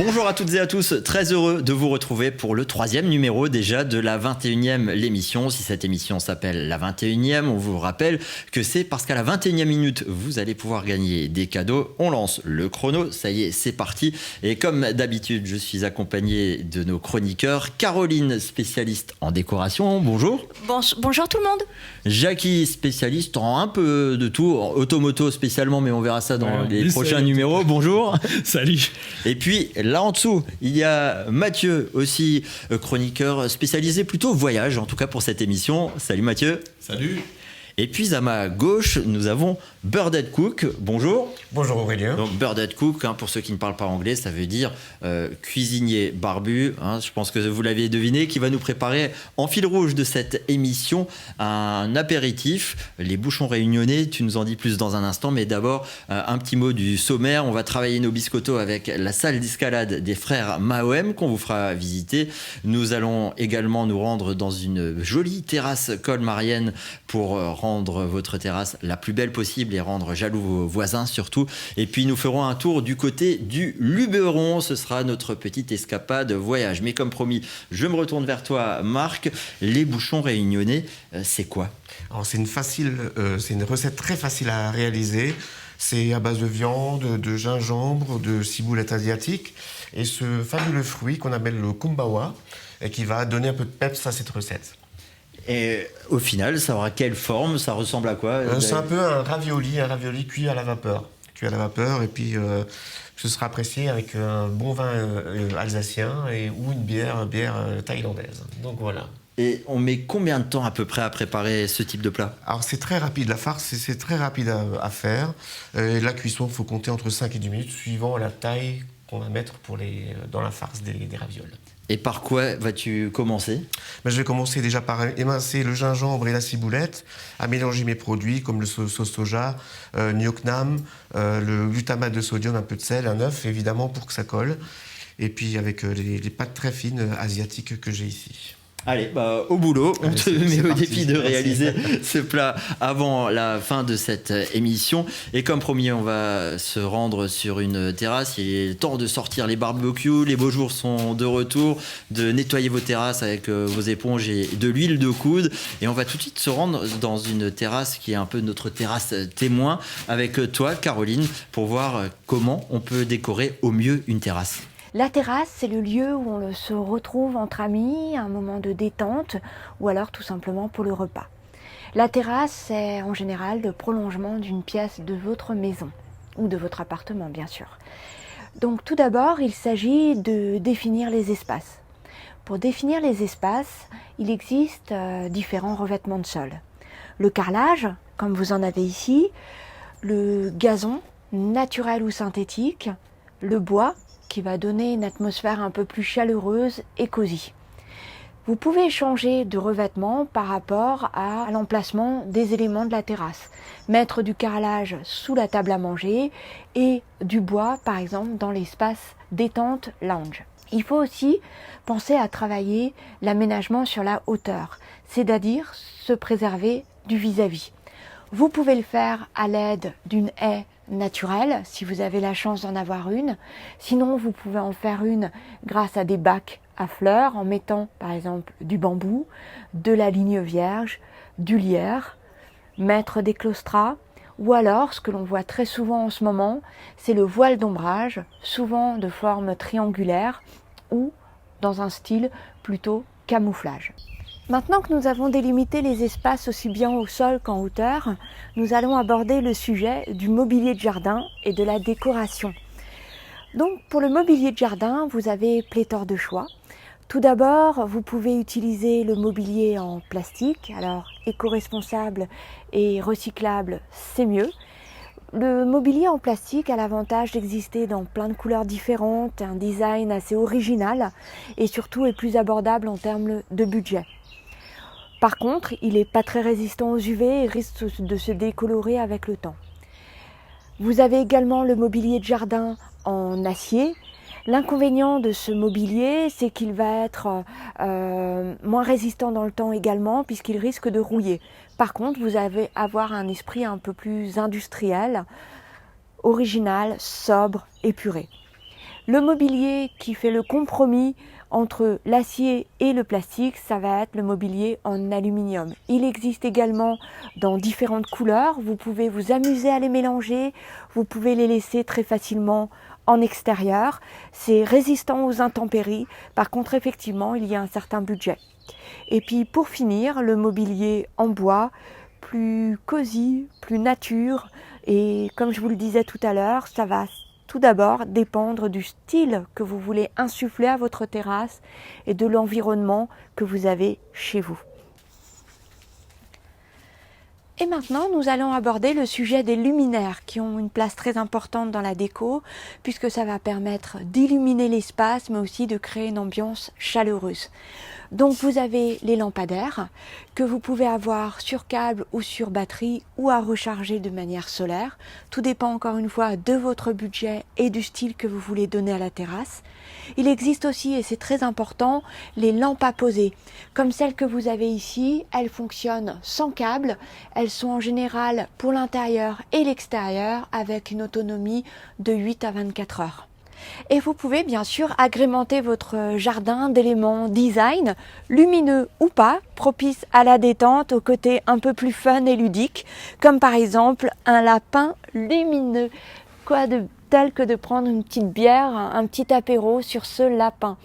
Bonjour à toutes et à tous, très heureux de vous retrouver pour le 3e numéro déjà de la 21e l'émission. Si cette émission s'appelle la 21e, on vous rappelle que c'est parce qu'à la 21e minute, vous allez pouvoir gagner des cadeaux. On lance le chrono, ça y est, c'est parti. Et comme d'habitude, je suis accompagné de nos chroniqueurs. Caroline, spécialiste en décoration, bonjour. Bonjour tout le monde. Jackie, spécialiste en un peu de tout, en automoto spécialement, mais on verra ça dans les prochains numéros. Bonjour. Salut. Et puis là en dessous, il y a Mathieu, aussi chroniqueur spécialisé plutôt voyage, en tout cas pour cette émission. Salut Mathieu. Salut. Et puis à ma gauche, nous avons Birdette Cook. Bonjour. Bonjour Aurélien. Donc Birdette Cook, pour ceux qui ne parlent pas anglais, ça veut dire cuisinier barbu. Je pense que vous l'avez deviné, qui va nous préparer en fil rouge de cette émission un apéritif. Les bouchons réunionnais, tu nous en dis plus dans un instant. Mais d'abord, un petit mot du sommaire. On va travailler nos biscottos avec la salle d'escalade des frères Mahoem qu'on vous fera visiter. Nous allons également nous rendre dans une jolie terrasse colmarienne pour rendre votre terrasse la plus belle possible et rendre jaloux vos voisins surtout. Et puis nous ferons un tour du côté du Luberon. Ce sera notre petite escapade voyage. Mais comme promis, je me retourne vers toi Marc. Les bouchons réunionnais, c'est quoi ? Alors c'est une recette très facile à réaliser. C'est à base de viande, de gingembre, de ciboulette asiatique et ce fabuleux fruit qu'on appelle le kumbawa et qui va donner un peu de peps à cette recette. Et au final, ça aura quelle forme ? Ça ressemble à quoi ? C'est un peu un ravioli cuit à la vapeur. Et puis ce sera apprécié avec un bon vin alsacien ou une bière thaïlandaise. Donc voilà. Et on met combien de temps à peu près à préparer ce type de plat ? Alors c'est très rapide, la farce c'est très rapide à faire. Et la cuisson, il faut compter entre 5 et 10 minutes suivant la taille qu'on va mettre dans la farce des ravioles. Et par quoi vas-tu commencer ? Je vais commencer déjà par émincer le gingembre et la ciboulette, à mélanger mes produits comme le sauce soja, gnoc-nam, le glutamate de sodium, un peu de sel, un œuf évidemment pour que ça colle. Et puis avec les pâtes très fines asiatiques que j'ai ici. Allez, au boulot, on te met au défi de réaliser ce plat avant la fin de cette émission. Et comme promis, on va se rendre sur une terrasse. Il est temps de sortir les barbecues, les beaux jours sont de retour, de nettoyer vos terrasses avec vos éponges et de l'huile de coude. Et on va tout de suite se rendre dans une terrasse qui est un peu notre terrasse témoin avec toi, Caroline, pour voir comment on peut décorer au mieux une terrasse. La terrasse, c'est le lieu où on se retrouve entre amis, un moment de détente ou alors tout simplement pour le repas. La terrasse, c'est en général le prolongement d'une pièce de votre maison ou de votre appartement, bien sûr. Donc tout d'abord, il s'agit de définir les espaces. Pour définir les espaces, il existe différents revêtements de sol. Le carrelage, comme vous en avez ici, le gazon, naturel ou synthétique, le bois, qui va donner une atmosphère un peu plus chaleureuse et cosy. Vous pouvez changer de revêtement par rapport à l'emplacement des éléments de la terrasse. Mettre du carrelage sous la table à manger et du bois, par exemple, dans l'espace détente lounge. Il faut aussi penser à travailler l'aménagement sur la hauteur, c'est-à-dire se préserver du vis-à-vis. Vous pouvez le faire à l'aide d'une haie naturelle, si vous avez la chance d'en avoir une. Sinon, vous pouvez en faire une grâce à des bacs à fleurs, en mettant par exemple du bambou, de la ligne vierge, du lierre, mettre des claustras, ou alors, ce que l'on voit très souvent en ce moment, c'est le voile d'ombrage, souvent de forme triangulaire, ou dans un style plutôt camouflage. Maintenant que nous avons délimité les espaces aussi bien au sol qu'en hauteur, nous allons aborder le sujet du mobilier de jardin et de la décoration. Donc pour le mobilier de jardin, vous avez pléthore de choix. Tout d'abord, vous pouvez utiliser le mobilier en plastique, alors éco-responsable et recyclable, c'est mieux. Le mobilier en plastique a l'avantage d'exister dans plein de couleurs différentes, un design assez original et surtout est plus abordable en termes de budget. Par contre, il n'est pas très résistant aux UV et risque de se décolorer avec le temps. Vous avez également le mobilier de jardin en acier. L'inconvénient de ce mobilier, c'est qu'il va être moins résistant dans le temps également, puisqu'il risque de rouiller. Par contre, vous allez avoir un esprit un peu plus industriel, original, sobre, épuré. Le mobilier qui fait le compromis entre l'acier et le plastique, ça va être le mobilier en aluminium. Il existe également dans différentes couleurs, vous pouvez vous amuser à les mélanger, vous pouvez les laisser très facilement en extérieur. C'est résistant aux intempéries, par contre effectivement il y a un certain budget. Et puis pour finir, le mobilier en bois, plus cosy, plus nature, et comme je vous le disais tout à l'heure, ça va tout d'abord dépendre du style que vous voulez insuffler à votre terrasse et de l'environnement que vous avez chez vous. Et maintenant, nous allons aborder le sujet des luminaires qui ont une place très importante dans la déco puisque ça va permettre d'illuminer l'espace mais aussi de créer une ambiance chaleureuse. Donc vous avez les lampadaires que vous pouvez avoir sur câble ou sur batterie ou à recharger de manière solaire. Tout dépend encore une fois de votre budget et du style que vous voulez donner à la terrasse. Il existe aussi, et c'est très important, les lampes à poser. Comme celles que vous avez ici, elles fonctionnent sans câble. Elles sont en général pour l'intérieur et l'extérieur avec une autonomie de 8 à 24 heures. Et vous pouvez bien sûr agrémenter votre jardin d'éléments design, lumineux ou pas, propices à la détente, au côté un peu plus fun et ludique, comme par exemple un lapin lumineux. Quoi de tel que de prendre une petite bière, un petit apéro sur ce lapin.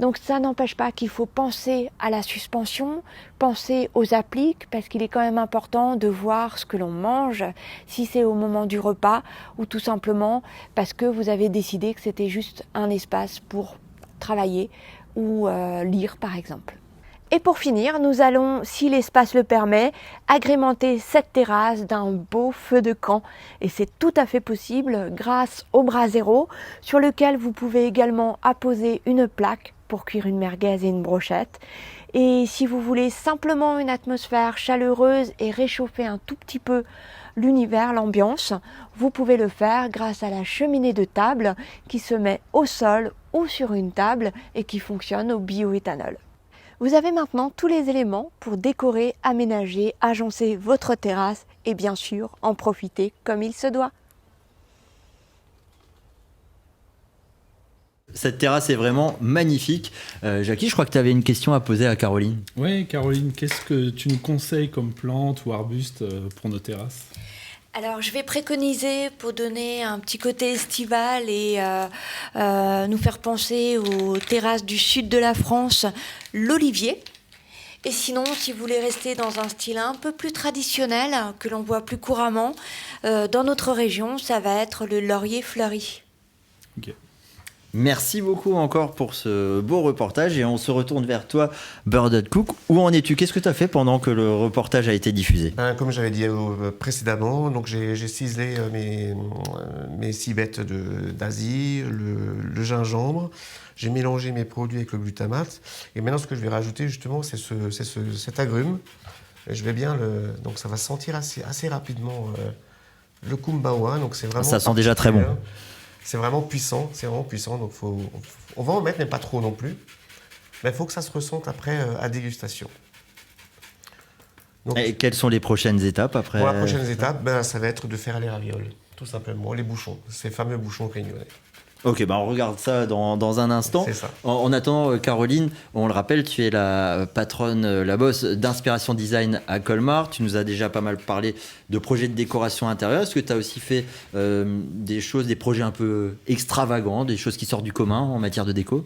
Donc ça n'empêche pas qu'il faut penser à la suspension, penser aux appliques, parce qu'il est quand même important de voir ce que l'on mange, si c'est au moment du repas, ou tout simplement parce que vous avez décidé que c'était juste un espace pour travailler ou lire par exemple. Et pour finir, nous allons, si l'espace le permet, agrémenter cette terrasse d'un beau feu de camp. Et c'est tout à fait possible grâce au brasero, sur lequel vous pouvez également apposer une plaque pour cuire une merguez et une brochette. Et si vous voulez simplement une atmosphère chaleureuse et réchauffer un tout petit peu l'univers, l'ambiance, vous pouvez le faire grâce à la cheminée de table qui se met au sol ou sur une table et qui fonctionne au bioéthanol. Vous avez maintenant tous les éléments pour décorer, aménager, agencer votre terrasse et bien sûr en profiter comme il se doit. Cette terrasse est vraiment magnifique. Jackie, je crois que tu avais une question à poser à Caroline. Oui, Caroline, qu'est-ce que tu nous conseilles comme plante ou arbuste pour nos terrasses ? Alors, je vais préconiser pour donner un petit côté estival et nous faire penser aux terrasses du sud de la France, l'olivier. Et sinon, si vous voulez rester dans un style un peu plus traditionnel, que l'on voit plus couramment, dans notre région, ça va être le laurier fleuri. Ok. Merci beaucoup encore pour ce beau reportage et on se retourne vers toi, Birded Cook. Où en es-tu ? Qu'est-ce que tu as fait pendant que le reportage a été diffusé ? Comme j'avais dit précédemment, donc j'ai ciselé mes civettes d'Asie, le gingembre. J'ai mélangé mes produits avec le glutamate. Et maintenant, ce que je vais rajouter justement, c'est cet agrume. Et je vais bien donc ça va sentir assez rapidement le kumbawa. Donc c'est vraiment. Ça sent déjà très bon. C'est vraiment puissant, donc on va en mettre, mais pas trop non plus. Mais il faut que ça se ressente après à dégustation. Donc, et quelles sont les prochaines étapes après ? Pour la prochaine étape, ça va être de faire les ravioles, tout simplement, les bouchons, ces fameux bouchons réunionnais. Ok, on regarde ça dans un instant. C'est ça. En attendant, Caroline, on le rappelle, tu es la patronne, la boss d'Inspiration Design à Colmar. Tu nous as déjà pas mal parlé de projets de décoration intérieure. Est-ce que tu as aussi fait des projets un peu extravagants, des choses qui sortent du commun en matière de déco ?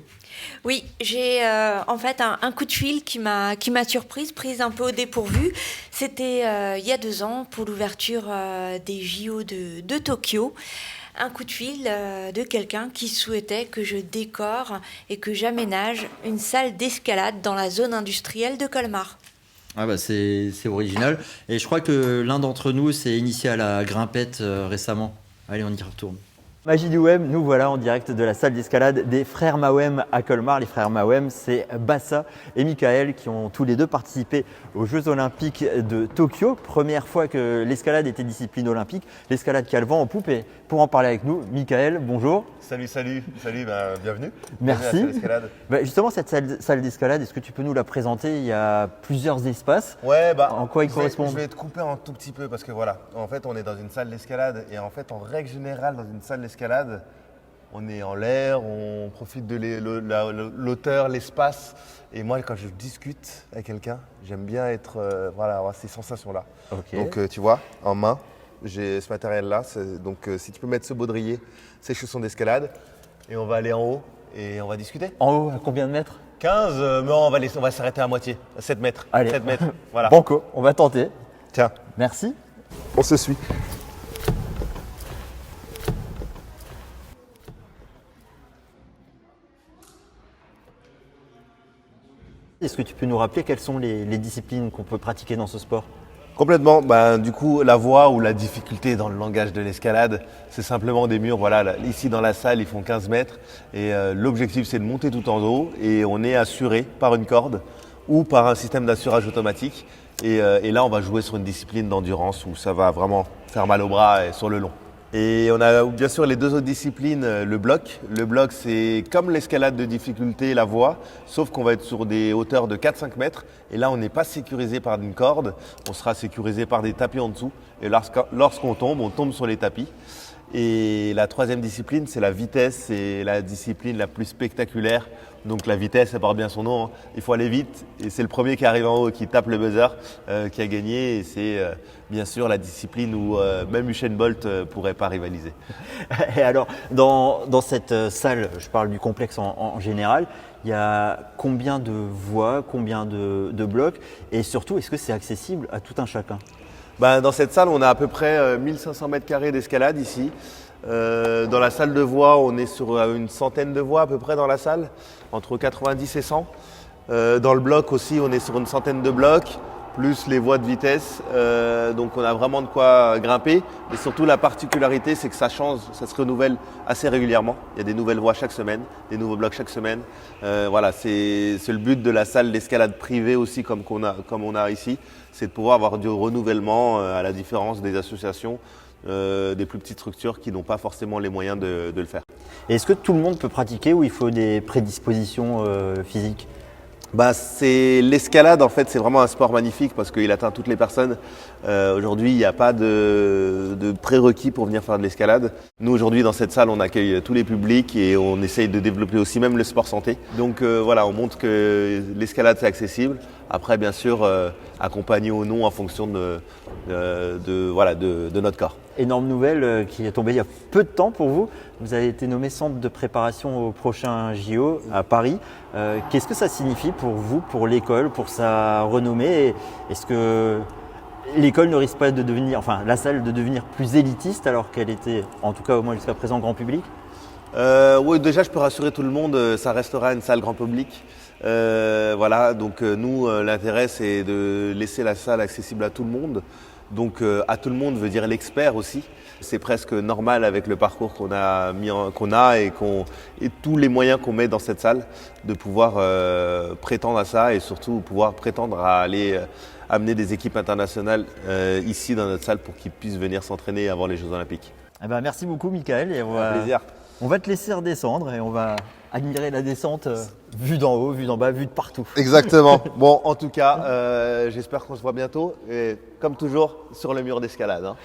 Oui, j'ai en fait un coup de fil qui m'a surprise, prise un peu au dépourvu. C'était il y a 2 ans pour l'ouverture des JO de Tokyo. Un coup de fil de quelqu'un qui souhaitait que je décore et que j'aménage une salle d'escalade dans la zone industrielle de Colmar. Ah c'est original. Et je crois que l'un d'entre nous s'est initié à la grimpette récemment. Allez, on y retourne. Magie du web, nous voilà en direct de la salle d'escalade des frères Mawem à Colmar. Les frères Mawem, c'est Bassa et Michael qui ont tous les deux participé aux Jeux Olympiques de Tokyo. Première fois que l'escalade était discipline olympique, l'escalade qui a le vent en poupe. Et pour en parler avec nous, Michael, bonjour. Salut, bienvenue. Merci. Bienvenue à Justement, cette salle d'escalade, est-ce que tu peux nous la présenter ? Il y a plusieurs espaces. Ouais, en quoi ils correspondent ? Je vais te couper un tout petit peu parce que voilà, en fait, on est dans une salle d'escalade et en fait, en règle générale, dans une salle d'escalade, On est en l'air, on profite de l'auteur, l'espace. Et moi, quand je discute avec quelqu'un, j'aime bien avoir ces sensations-là. Ok. Donc, tu vois, en main, j'ai ce matériel-là. Donc, si tu peux mettre ce baudrier, ces chaussons d'escalade. Et on va aller en haut et on va discuter. En haut, à combien de mètres? 15, mais on va s'arrêter à moitié, à 7 mètres. Allez. 7 mètres, voilà. Banco, on va tenter. Tiens, Merci. on se suit. Est-ce que tu peux nous rappeler quelles sont les disciplines qu'on peut pratiquer dans ce sport? Complètement. Du coup, la voie ou la difficulté dans le langage de l'escalade, c'est simplement des murs. Voilà, là, ici dans la salle, ils font 15 mètres. Et l'objectif, c'est de monter tout en haut. Et on est assuré par une corde ou par un système d'assurage automatique. Et là, on va jouer sur une discipline d'endurance où ça va vraiment faire mal au bras et sur le long. Et on a bien sûr les deux autres disciplines, le bloc. Le bloc, c'est comme l'escalade de difficulté, la voie, sauf qu'on va être sur des hauteurs de 4-5 mètres. Et là, on n'est pas sécurisé par une corde, on sera sécurisé par des tapis en dessous. Et lorsqu'on tombe, on tombe sur les tapis. Et la troisième discipline, c'est la vitesse, c'est la discipline la plus spectaculaire. Donc la vitesse, ça porte bien son nom, hein. Il faut aller vite et c'est le premier qui arrive en haut et qui tape le buzzer qui a gagné. Et c'est bien sûr la discipline où même Usain Bolt pourrait pas rivaliser. Et alors, dans cette salle, je parle du complexe en général, il y a combien de voies, combien de blocs et surtout, est-ce que c'est accessible à tout un chacun? Dans cette salle, on a à peu près 1500 mètres carrés d'escalade ici. Dans la salle de voie, on est sur une centaine de voies à peu près dans la salle, entre 90 et 100. Dans le bloc aussi, on est sur une centaine de blocs, plus les voies de vitesse. Donc on a vraiment de quoi grimper. Et surtout la particularité, c'est que ça change, ça se renouvelle assez régulièrement. Il y a des nouvelles voies chaque semaine, des nouveaux blocs chaque semaine. Voilà, c'est le but de la salle d'escalade privée aussi, comme on a ici, c'est de pouvoir avoir du renouvellement à la différence des associations. Des plus petites structures qui n'ont pas forcément les moyens de le faire. Et est-ce que tout le monde peut pratiquer ou il faut des prédispositions physiques? C'est l'escalade en fait, c'est vraiment un sport magnifique parce qu'il atteint toutes les personnes. Aujourd'hui, il n'y a pas de prérequis pour venir faire de l'escalade. Nous aujourd'hui dans cette salle, on accueille tous les publics et on essaye de développer aussi même le sport santé. Donc voilà, on montre que l'escalade c'est accessible. Après bien sûr, accompagné ou non en fonction de notre corps. Énorme nouvelle qui est tombée il y a peu de temps pour vous. Vous avez été nommé centre de préparation au prochain JO à Paris. Qu'est-ce que ça signifie pour vous, pour l'école, pour sa renommée? Est-ce que l'école ne risque pas de devenir, enfin la salle de devenir plus élitiste alors qu'elle était, en tout cas au moins jusqu'à présent, grand public? Oui, déjà je peux rassurer tout le monde, ça restera une salle grand public. Voilà, donc nous l'intérêt c'est de laisser la salle accessible à tout le monde. Donc à tout le monde veut dire l'expert aussi. C'est presque normal avec le parcours qu'on a et tous les moyens qu'on met dans cette salle de pouvoir prétendre à ça et surtout pouvoir prétendre à aller amener des équipes internationales ici dans notre salle pour qu'ils puissent venir s'entraîner avant les Jeux Olympiques. Eh ben, merci beaucoup Michael. Et Un plaisir. On va te laisser redescendre et on va admirer la descente vue d'en haut, vue d'en bas, vue de partout. Exactement. Bon, en tout cas, j'espère qu'on se voit bientôt. Et comme toujours, sur le mur d'escalade. Hein.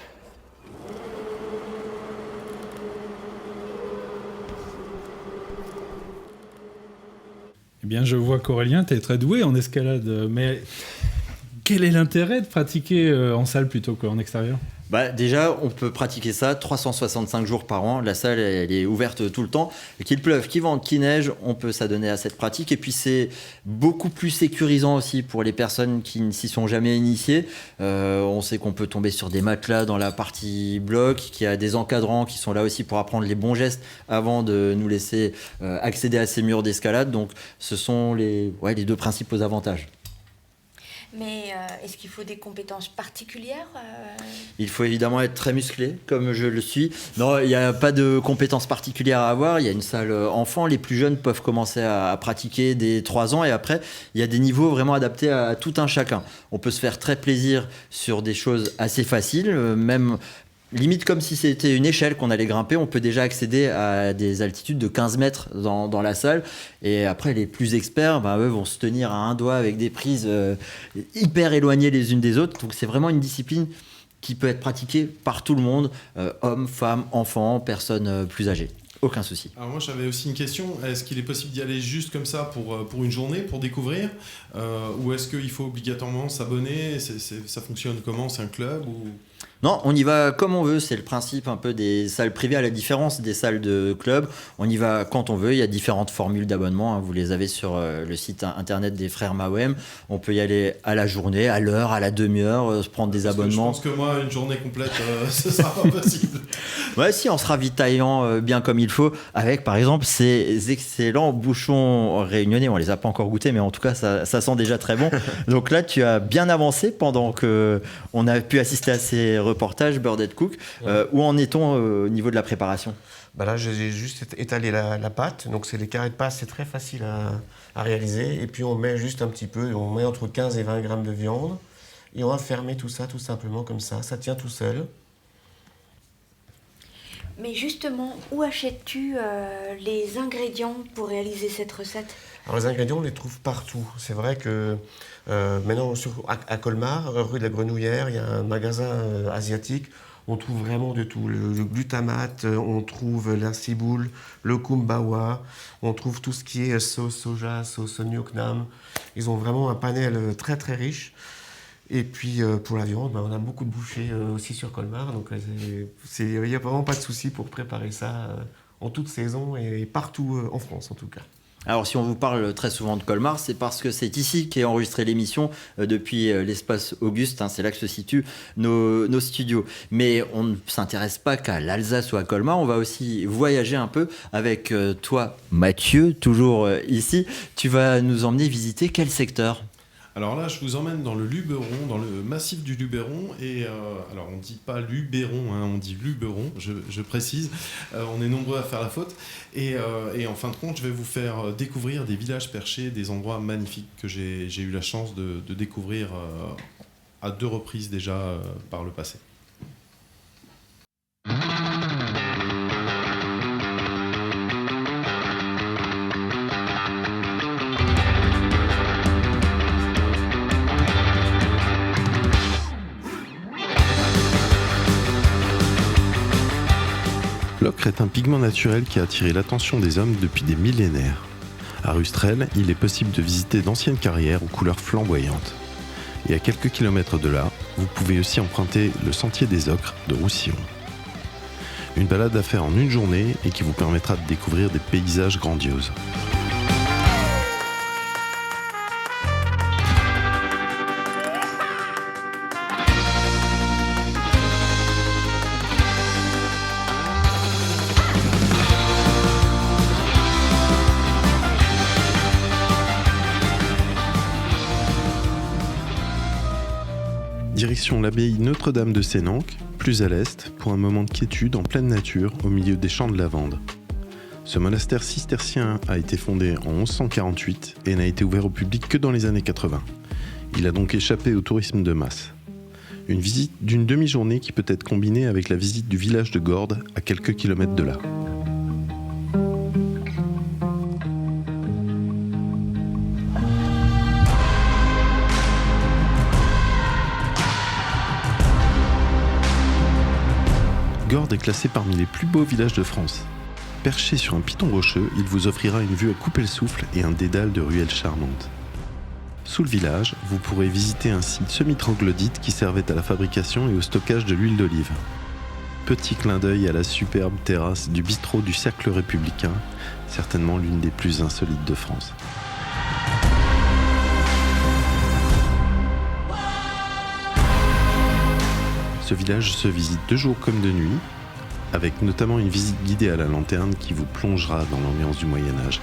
Eh bien, je vois qu'Aurélien, tu es très doué en escalade, mais quel est l'intérêt de pratiquer en salle plutôt qu'en extérieur ? Déjà, on peut pratiquer ça 365 jours par an. La salle, elle est ouverte tout le temps. Qu'il pleuve, qu'il vente, qu'il neige, on peut s'adonner à cette pratique. Et puis, c'est beaucoup plus sécurisant aussi pour les personnes qui ne s'y sont jamais initiées. On sait qu'on peut tomber sur des matelas dans la partie bloc, qu'il y a des encadrants qui sont là aussi pour apprendre les bons gestes avant de nous laisser accéder à ces murs d'escalade. Donc, ce sont les deux principaux avantages. Mais est-ce qu'il faut des compétences particulières Il faut évidemment être très musclé, comme je le suis. Non, il n'y a pas de compétences particulières à avoir. Il y a une salle enfant. Les plus jeunes peuvent commencer à pratiquer dès 3 ans. Et après, il y a des niveaux vraiment adaptés à tout un chacun. On peut se faire très plaisir sur des choses assez faciles, même... Limite comme si c'était une échelle qu'on allait grimper, on peut déjà accéder à des altitudes de 15 mètres dans la salle. Et après, les plus experts, eux vont se tenir à un doigt avec des prises hyper éloignées les unes des autres. Donc c'est vraiment une discipline qui peut être pratiquée par tout le monde, hommes, femmes, enfants, personnes plus âgées. aucun souci. Alors moi j'avais aussi une question, est-ce qu'il est possible d'y aller juste comme ça pour une journée, pour découvrir, ou est-ce qu'il faut obligatoirement s'abonner, ça fonctionne comment, c'est un club ou... Non, on y va comme on veut, c'est le principe un peu des salles privées à la différence des salles de club. On y va quand on veut, il y a différentes formules d'abonnement, hein. Vous les avez sur le site internet des frères Mawem. On peut y aller à la journée, à l'heure, à la demi-heure, se prendre des abonnements. Je pense que moi, une journée complète, ce sera pas possible. Ouais, si, en se ravitaillant bien comme il faut, avec par exemple ces excellents bouchons réunionnais. On les a pas encore goûtés, mais en tout cas, ça sent déjà très bon. Donc là, tu as bien avancé pendant que on a pu assister à ces reportages Birdette Cook. Où en est-on au niveau de la préparation? Là, j'ai juste étalé la pâte. Donc, c'est les carrés de pâte, c'est très facile à réaliser. Et puis, on met juste un petit peu, on met entre 15 et 20 grammes de viande. Et on va fermer tout ça tout simplement comme ça. Ça tient tout seul. Mais justement, où achètes-tu les ingrédients pour réaliser cette recette? Alors, les ingrédients, on les trouve partout. C'est vrai que maintenant, à Colmar, rue de la Grenouillère, il y a un magasin asiatique. On trouve vraiment de tout. Le glutamate, on trouve la ciboule, le kumbawa, on trouve tout ce qui est sauce soja, sauce nyoknam. Ils ont vraiment un panel très très riche. Et puis pour la viande, on a beaucoup de bouchers aussi sur Colmar. Donc il n'y a vraiment pas de souci pour préparer ça en toute saison et partout en France en tout cas. Alors si on vous parle très souvent de Colmar, c'est parce que c'est ici qu'est enregistrée l'émission depuis l'espace Auguste, hein, c'est là que se situent nos studios. Mais on ne s'intéresse pas qu'à l'Alsace ou à Colmar, on va aussi voyager un peu avec toi Mathieu, toujours ici. Tu vas nous emmener visiter quel secteur ? Alors là, je vous emmène dans le Luberon, dans le massif du Luberon. Et alors, on ne dit pas Luberon, hein, on dit Luberon, je précise. On est nombreux à faire la faute. Et en fin de compte, je vais vous faire découvrir des villages perchés, des endroits magnifiques que j'ai eu la chance de découvrir à 2 reprises déjà par le passé. L'ocre est un pigment naturel qui a attiré l'attention des hommes depuis des millénaires. À Rustrel, il est possible de visiter d'anciennes carrières aux couleurs flamboyantes. Et à quelques kilomètres de là, vous pouvez aussi emprunter le sentier des ocres de Roussillon. Une balade à faire en une journée et qui vous permettra de découvrir des paysages grandioses. Direction l'abbaye Notre-Dame de Sénanque, plus à l'est, pour un moment de quiétude en pleine nature au milieu des champs de lavande. Ce monastère cistercien a été fondé en 1148 et n'a été ouvert au public que dans les années 80. Il a donc échappé au tourisme de masse. Une visite d'une demi-journée qui peut être combinée avec la visite du village de Gordes à quelques kilomètres de là. Gordes est classé parmi les plus beaux villages de France. Perché sur un piton rocheux, il vous offrira une vue à couper le souffle et un dédale de ruelles charmantes. Sous le village, vous pourrez visiter un site semi-troglodyte qui servait à la fabrication et au stockage de l'huile d'olive. Petit clin d'œil à la superbe terrasse du bistrot du Cercle Républicain, certainement l'une des plus insolites de France. Ce village se visite 2 jours comme de nuit, avec notamment une visite guidée à la lanterne qui vous plongera dans l'ambiance du Moyen-Âge.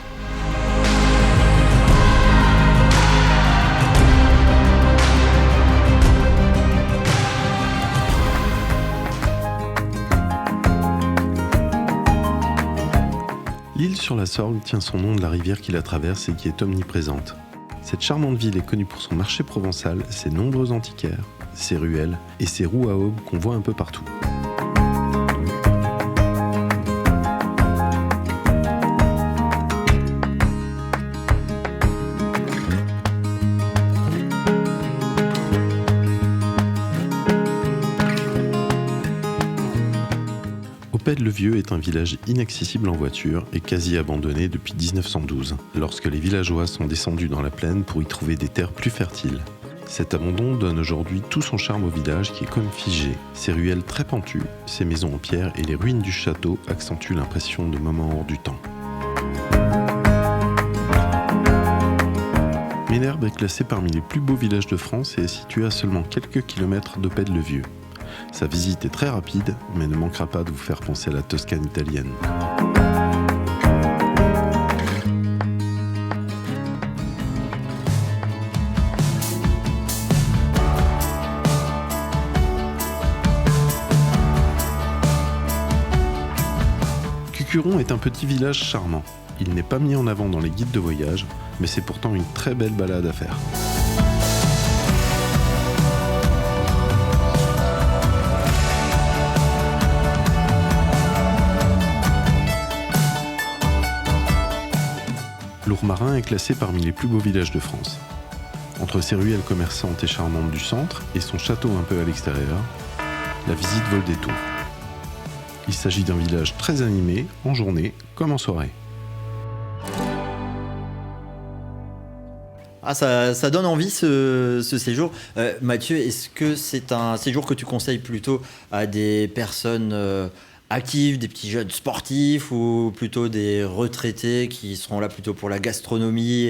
L'île sur la Sorgue tient son nom de la rivière qui la traverse et qui est omniprésente. Cette charmante ville est connue pour son marché provençal, ses nombreux antiquaires, ses ruelles et ses roues à aubes qu'on voit un peu partout. Au Pède-le-Vieux est un village inaccessible en voiture et quasi abandonné depuis 1912, lorsque les villageois sont descendus dans la plaine pour y trouver des terres plus fertiles. Cet abandon donne aujourd'hui tout son charme au village qui est comme figé. Ses ruelles très pentues, ses maisons en pierre et les ruines du château accentuent l'impression de moments hors du temps. Ménherbe est classé parmi les plus beaux villages de France et est situé à seulement quelques kilomètres de Pède-le-Vieux. Sa visite est très rapide, mais ne manquera pas de vous faire penser à la Toscane italienne. Cucuron est un petit village charmant. Il n'est pas mis en avant dans les guides de voyage, mais c'est pourtant une très belle balade à faire. Lourmarin est classé parmi les plus beaux villages de France. Entre ses ruelles commerçantes et charmantes du centre et son château un peu à l'extérieur, la visite vaut le détour. Il s'agit d'un village très animé, en journée comme en soirée. Ah, ça donne envie ce séjour. Mathieu, est-ce que c'est un séjour que tu conseilles plutôt à des personnes actifs, des petits jeunes sportifs ou plutôt des retraités qui seront là plutôt pour la gastronomie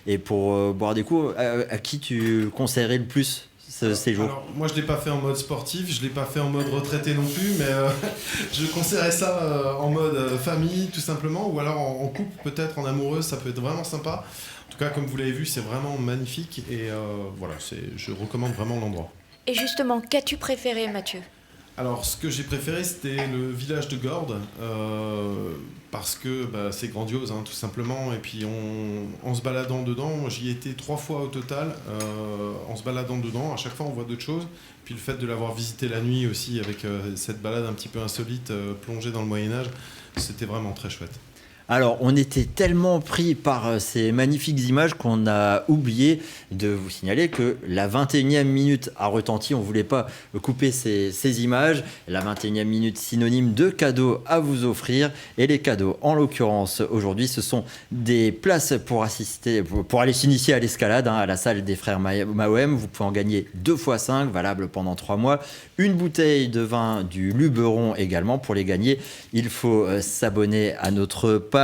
et pour boire des coups? À qui tu conseillerais le plus ce séjour? Alors, moi, je ne l'ai pas fait en mode sportif, je ne l'ai pas fait en mode retraité non plus, mais je conseillerais ça en mode famille, tout simplement, ou alors en couple, peut-être en amoureux, ça peut être vraiment sympa. En tout cas, comme vous l'avez vu, c'est vraiment magnifique et voilà, je recommande vraiment l'endroit. Et justement, qu'as-tu préféré, Mathieu ? Alors, ce que j'ai préféré, c'était le village de Gordes, parce que c'est grandiose, tout simplement. Et puis, en se baladant dedans, j'y étais 3 fois au total, en se baladant dedans. À chaque fois, on voit d'autres choses. Puis, le fait de l'avoir visité la nuit aussi, avec cette balade un petit peu insolite, plongée dans le Moyen-Âge, c'était vraiment très chouette. Alors, on était tellement pris par ces magnifiques images qu'on a oublié de vous signaler que la 21e minute a retenti. On ne voulait pas couper ces images. La 21e minute, synonyme de cadeaux à vous offrir. Et les cadeaux, en l'occurrence, aujourd'hui, ce sont des places pour aller s'initier à l'escalade, à la salle des frères Mahoem. Vous pouvez en gagner 2 x 5, valable pendant 3 mois. Une bouteille de vin du Luberon également. Pour les gagner, il faut s'abonner à notre page,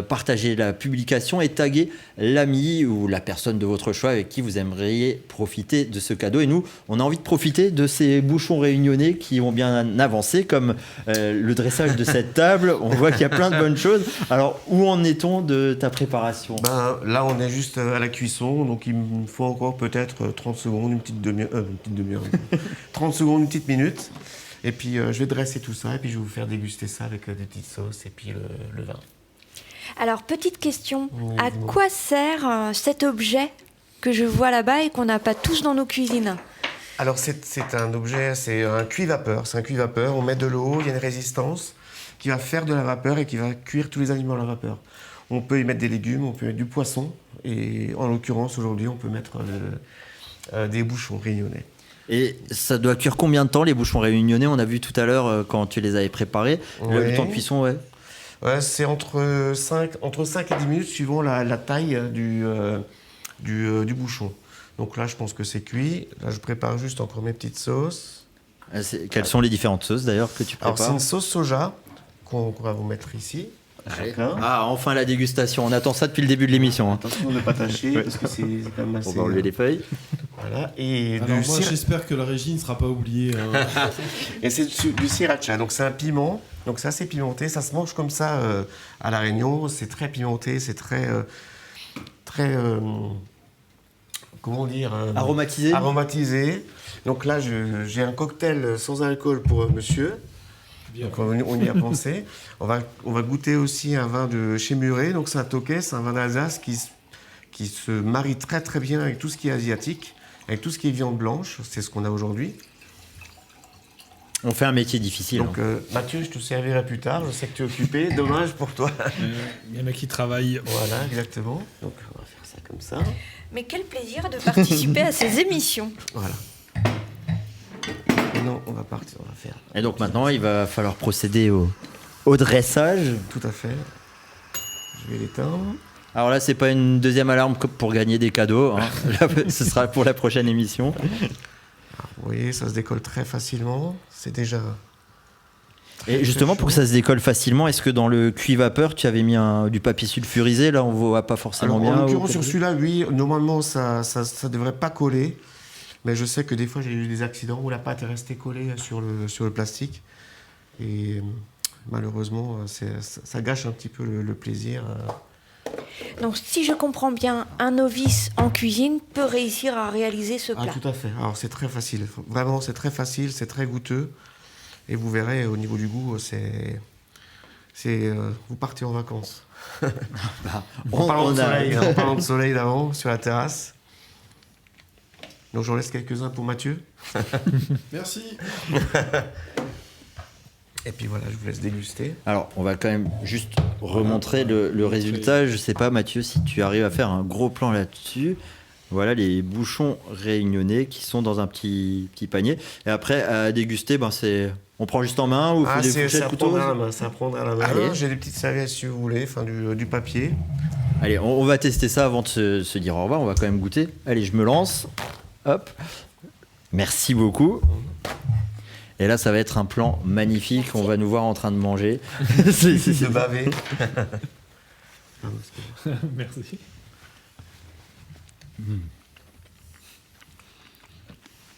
partager la publication et taguer l'ami ou la personne de votre choix avec qui vous aimeriez profiter de ce cadeau. Et nous, on a envie de profiter de ces bouchons réunionnais qui ont bien avancé, comme le dressage de cette table. On voit qu'il y a plein de bonnes choses. Alors, où en est-on de ta préparation ? Là, on est juste à la cuisson, donc il me faut encore peut-être 30 secondes, une petite demi-heure, 30 secondes, une petite minute. Et puis, je vais dresser tout ça, et puis je vais vous faire déguster ça avec des petites sauces et puis le vin. Alors, petite question. Oui, à dis-moi. quoi sert cet objet que je vois là-bas et qu'on n'a pas tous dans nos cuisines ? Alors, c'est un objet, c'est un cuit-vapeur. C'est un cuit-vapeur, on met de l'eau, il y a une résistance qui va faire de la vapeur et qui va cuire tous les aliments à la vapeur. On peut y mettre des légumes, on peut mettre du poisson, et en l'occurrence, aujourd'hui, on peut mettre des bouchons réunionnais. Et ça doit cuire combien de temps, les bouchons réunionnais ? On a vu tout à l'heure quand tu les avais préparés. Ouais. Le temps de cuisson, ouais. Ouais, c'est entre 5 et 10 minutes suivant la taille du bouchon. Donc là, je pense que c'est cuit. Là, je prépare juste encore mes petites sauces. Quelles sont les différentes sauces d'ailleurs que tu prépares ? Alors, c'est une sauce soja qu'on va vous mettre ici. Chacun. Ah, enfin la dégustation. On attend ça depuis le début de l'émission. Attention de ne pas tâcher, parce que c'est quand même assez... On va enlever les feuilles. Voilà. Et Alors moi, j'espère que la régie ne sera pas oubliée. Et c'est du sriracha, donc c'est un piment, donc c'est assez pimenté, ça se mange comme ça à La Réunion, c'est très pimenté, c'est très comment dire, aromatisé. Donc là, j'ai un cocktail sans alcool pour monsieur. Bien. Donc on y a pensé. On va goûter aussi un vin de chez Muret, donc c'est un Tokay, c'est un vin d'Alsace qui se marie très très bien avec tout ce qui est asiatique, avec tout ce qui est viande blanche, c'est ce qu'on a aujourd'hui. On fait un métier difficile. Donc Mathieu, je te servirai plus tard, je sais que tu es occupé, dommage pour toi. Il y en a qui travaillent. Voilà, exactement. Donc on va faire ça comme ça. Mais quel plaisir de participer à ces émissions. Voilà. sinon on va partir, on va faire. Et donc maintenant, il va falloir procéder au dressage. Tout à fait. Je vais l'éteindre. Alors là, c'est pas une deuxième alarme pour gagner des cadeaux. Hein. Là, ce sera pour la prochaine émission. Alors, vous voyez, ça se décolle très facilement. C'est déjà. Et justement, pour que ça se décolle facilement, est-ce que dans le cuit-vapeur, tu avais mis du papier sulfurisé? Là, on voit pas forcément bien. En l'occurrence, sur celui-là, oui, normalement, ça devrait pas coller. Mais je sais que des fois, j'ai eu des accidents où la pâte est restée collée sur le plastique. Et malheureusement, ça gâche un petit peu le plaisir. Donc, si je comprends bien, un novice en cuisine peut réussir à réaliser ce plat. Ah, tout à fait. Alors, c'est très facile. Vraiment, c'est très facile, c'est très goûteux. Et vous verrez, au niveau du goût, vous partez en vacances. En parlant de soleil d'avant, sur la terrasse. Donc, j'en laisse quelques-uns pour Mathieu. Merci. Et puis voilà, je vous laisse déguster. Alors, on va quand même juste remontrer le résultat. Je sais pas, Mathieu, si tu arrives à faire un gros plan là-dessus. Voilà les bouchons réunionnais qui sont dans un petit panier. Et après, à déguster, on prend juste en main ou il faut des fourchettes, couteaux? Ça prendra à la main. Allez. J'ai des petites serviettes si vous voulez, du papier. Allez, on va tester ça avant de se dire au revoir. On va quand même goûter. Allez, je me lance. Hop. Merci beaucoup. Et là, ça va être un plan magnifique. On va nous voir en train de manger. De baver. Merci.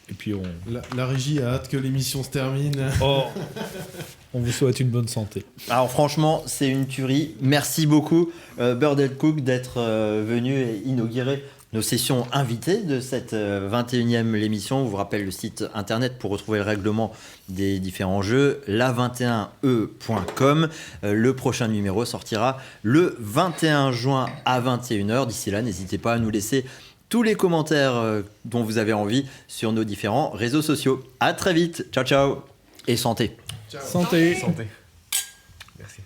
Et puis La régie a hâte que l'émission se termine. on vous souhaite une bonne santé. Alors franchement, c'est une tuerie. Merci beaucoup Bird & Cook d'être venu et inaugurer nos sessions invitées de cette 21e l'émission. Je vous rappelle le site internet pour retrouver le règlement des différents jeux, la21e.com. Le prochain numéro sortira le 21 juin à 21h. D'ici là, n'hésitez pas à nous laisser tous les commentaires dont vous avez envie sur nos différents réseaux sociaux. À très vite. Ciao, ciao. Et santé. Ciao. Santé. Santé. Merci.